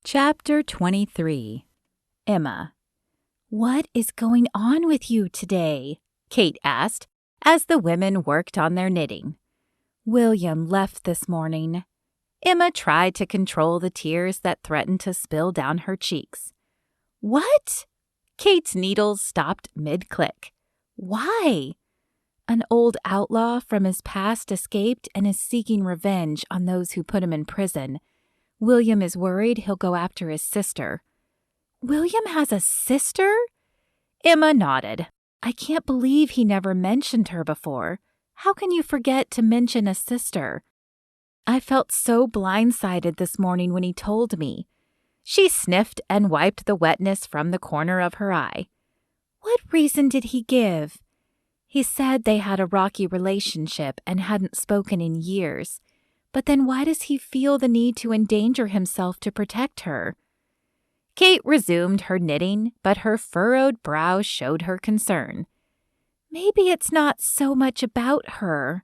Chapter 23. Emma. "What is going on with you today?" Kate asked as the women worked on their knitting. "William left this morning." Emma tried to control the tears that threatened to spill down her cheeks. "What?" Kate's needles stopped mid-click. "Why?" "An old outlaw from his past escaped and is seeking revenge on those who put him in prison. William is worried he'll go after his sister." "William has a sister?" Emma nodded. "I can't believe he never mentioned her before. How can you forget to mention a sister?" "I felt so blindsided this morning when he told me." She sniffed and wiped the wetness from the corner of her eye. "What reason did he give?" "He said they had a rocky relationship and hadn't spoken in years. But then why does he feel the need to endanger himself to protect her?" Kate resumed her knitting, but her furrowed brow showed her concern. "Maybe it's not so much about her."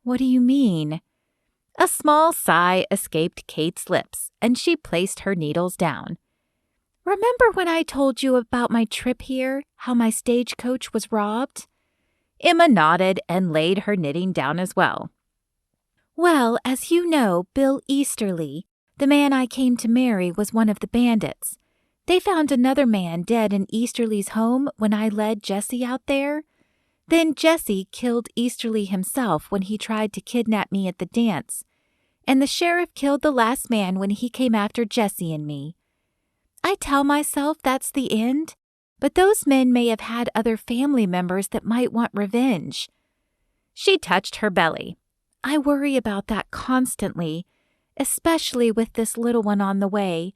"What do you mean?" A small sigh escaped Kate's lips, and she placed her needles down. "Remember when I told you about my trip here, how my stagecoach was robbed?" Emma nodded and laid her knitting down as well. "Well, as you know, Bill Easterly, the man I came to marry, was one of the bandits. They found another man dead in Easterly's home when I led Jesse out there. Then Jesse killed Easterly himself when he tried to kidnap me at the dance, and the sheriff killed the last man when he came after Jesse and me. I tell myself that's the end, but those men may have had other family members that might want revenge." She touched her belly. "I worry about that constantly, especially with this little one on the way,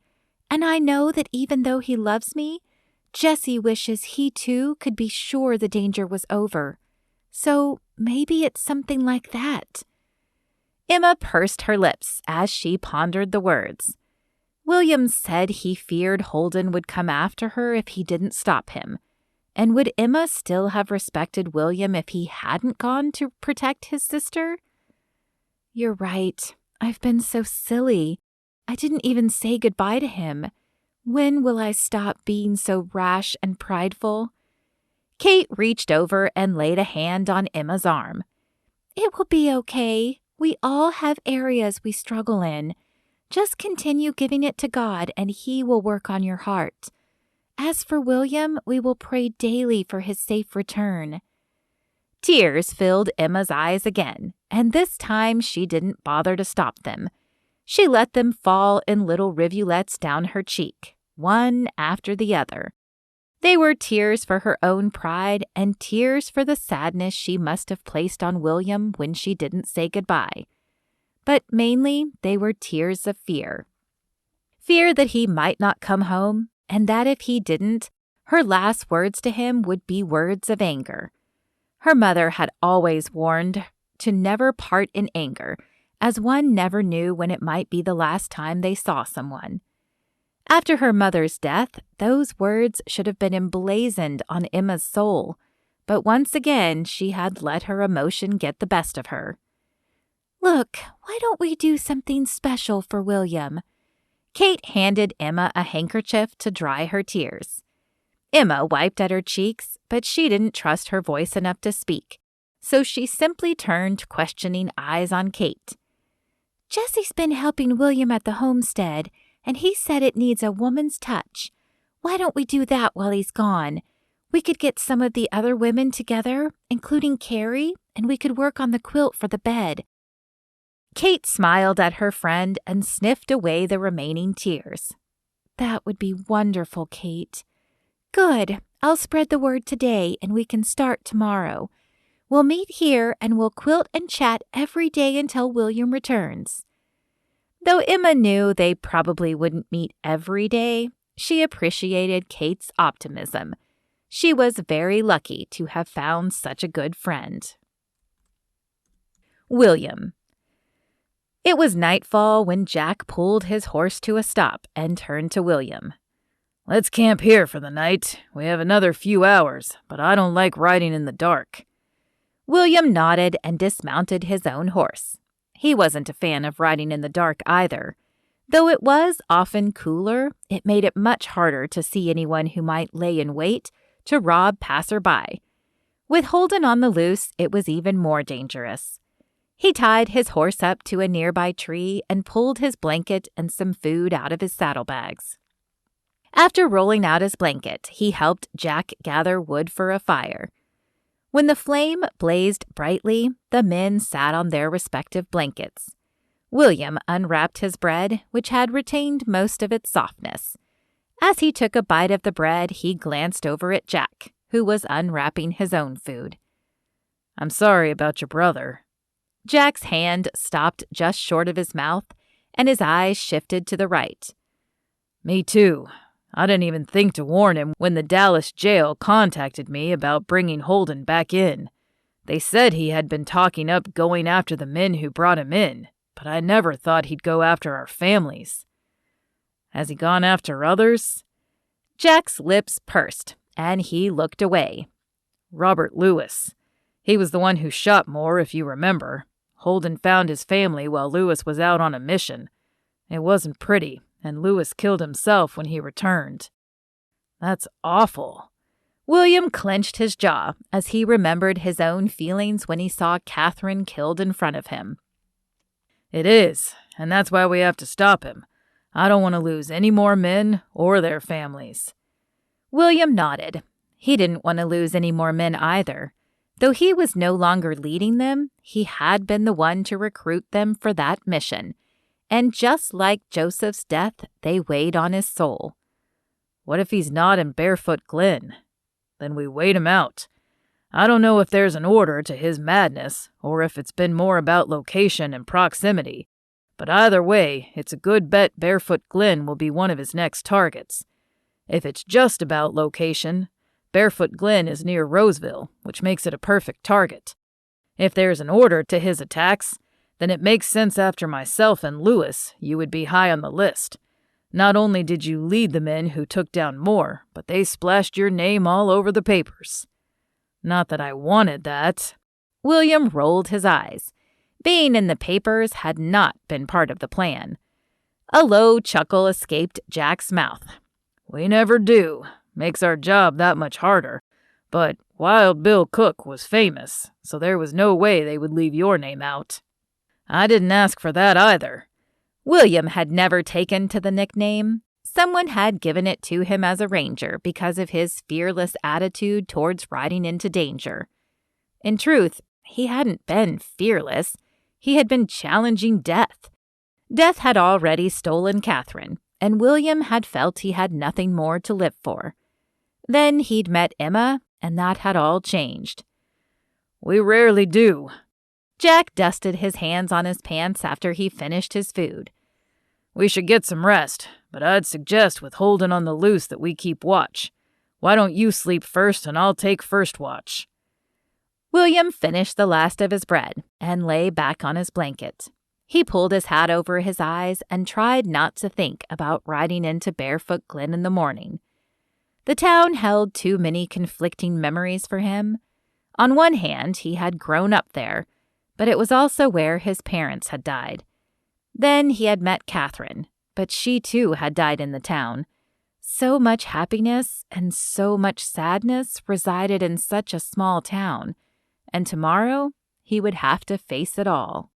and I know that even though he loves me, Jesse wishes he too could be sure the danger was over. So maybe it's something like that." Emma pursed her lips as she pondered the words. William said he feared Holden would come after her if he didn't stop him. And would Emma still have respected William if he hadn't gone to protect his sister? "You're right. I've been so silly. I didn't even say goodbye to him. When will I stop being so rash and prideful?" Kate reached over and laid a hand on Emma's arm. "It will be okay. We all have areas we struggle in. Just continue giving it to God and He will work on your heart. As for William, we will pray daily for his safe return." Tears filled Emma's eyes again, and this time she didn't bother to stop them. She let them fall in little rivulets down her cheek, one after the other. They were tears for her own pride and tears for the sadness she must have placed on William when she didn't say goodbye. But mainly, they were tears of fear. Fear that he might not come home, and that if he didn't, her last words to him would be words of anger. Her mother had always warned to never part in anger, as one never knew when it might be the last time they saw someone. After her mother's death, those words should have been emblazoned on Emma's soul, but once again she had let her emotion get the best of her. "Look, why don't we do something special for William?" Kate handed Emma a handkerchief to dry her tears. Emma wiped at her cheeks, but she didn't trust her voice enough to speak, so she simply turned questioning eyes on Kate. "Jesse's been helping William at the homestead, and he said it needs a woman's touch. Why don't we do that while he's gone? We could get some of the other women together, including Carrie, and we could work on the quilt for the bed." Kate smiled at her friend and sniffed away the remaining tears. "That would be wonderful, Kate." "Good. I'll spread the word today, and we can start tomorrow. We'll meet here, and we'll quilt and chat every day until William returns." Though Emma knew they probably wouldn't meet every day, she appreciated Kate's optimism. She was very lucky to have found such a good friend. William. It was nightfall when Jack pulled his horse to a stop and turned to William. "Let's camp here for the night. We have another few hours, but I don't like riding in the dark." William nodded and dismounted his own horse. He wasn't a fan of riding in the dark either. Though it was often cooler, it made it much harder to see anyone who might lay in wait to rob passerby. With Holden on the loose, it was even more dangerous. He tied his horse up to a nearby tree and pulled his blanket and some food out of his saddlebags. After rolling out his blanket, he helped Jack gather wood for a fire. When the flame blazed brightly, the men sat on their respective blankets. William unwrapped his bread, which had retained most of its softness. As he took a bite of the bread, he glanced over at Jack, who was unwrapping his own food. "I'm sorry about your brother." Jack's hand stopped just short of his mouth, and his eyes shifted to the right. "Me too. I didn't even think to warn him when the Dallas jail contacted me about bringing Holden back in. They said he had been talking up going after the men who brought him in, but I never thought he'd go after our families." "Has he gone after others?" Jack's lips pursed, and he looked away. "Robert Lewis. He was the one who shot Moore, if you remember. Holden found his family while Lewis was out on a mission. It wasn't pretty, and Lewis killed himself when he returned." "That's awful." William clenched his jaw as he remembered his own feelings when he saw Catherine killed in front of him. "It is, and that's why we have to stop him. I don't want to lose any more men or their families." William nodded. He didn't want to lose any more men either. Though he was no longer leading them, he had been the one to recruit them for that mission. And just like Joseph's death, they weighed on his soul. "What if he's not in Barefoot Glen?" "Then we wait him out. I don't know if there's an order to his madness, or if it's been more about location and proximity. But either way, it's a good bet Barefoot Glen will be one of his next targets. If it's just about location, Barefoot Glen is near Roseville, which makes it a perfect target. If there's an order to his attacks, then it makes sense after myself and Lewis, you would be high on the list. Not only did you lead the men who took down Moore, but they splashed your name all over the papers." "Not that I wanted that." William rolled his eyes. Being in the papers had not been part of the plan. A low chuckle escaped Jack's mouth. "We never do. Makes our job that much harder. But Wild Bill Cook was famous, so there was no way they would leave your name out." "I didn't ask for that either." William had never taken to the nickname. Someone had given it to him as a ranger because of his fearless attitude towards riding into danger. In truth, he hadn't been fearless. He had been challenging death. Death had already stolen Catherine, and William had felt he had nothing more to live for. Then he'd met Emma, and that had all changed. "We rarely do." Jack dusted his hands on his pants after he finished his food. "We should get some rest, but I'd suggest with Holden on the loose that we keep watch. Why don't you sleep first and I'll take first watch?" William finished the last of his bread and lay back on his blanket. He pulled his hat over his eyes and tried not to think about riding into Barefoot Glen in the morning. The town held too many conflicting memories for him. On one hand, he had grown up there, but it was also where his parents had died. Then he had met Catherine, but she too had died in the town. So much happiness and so much sadness resided in such a small town, and tomorrow he would have to face it all.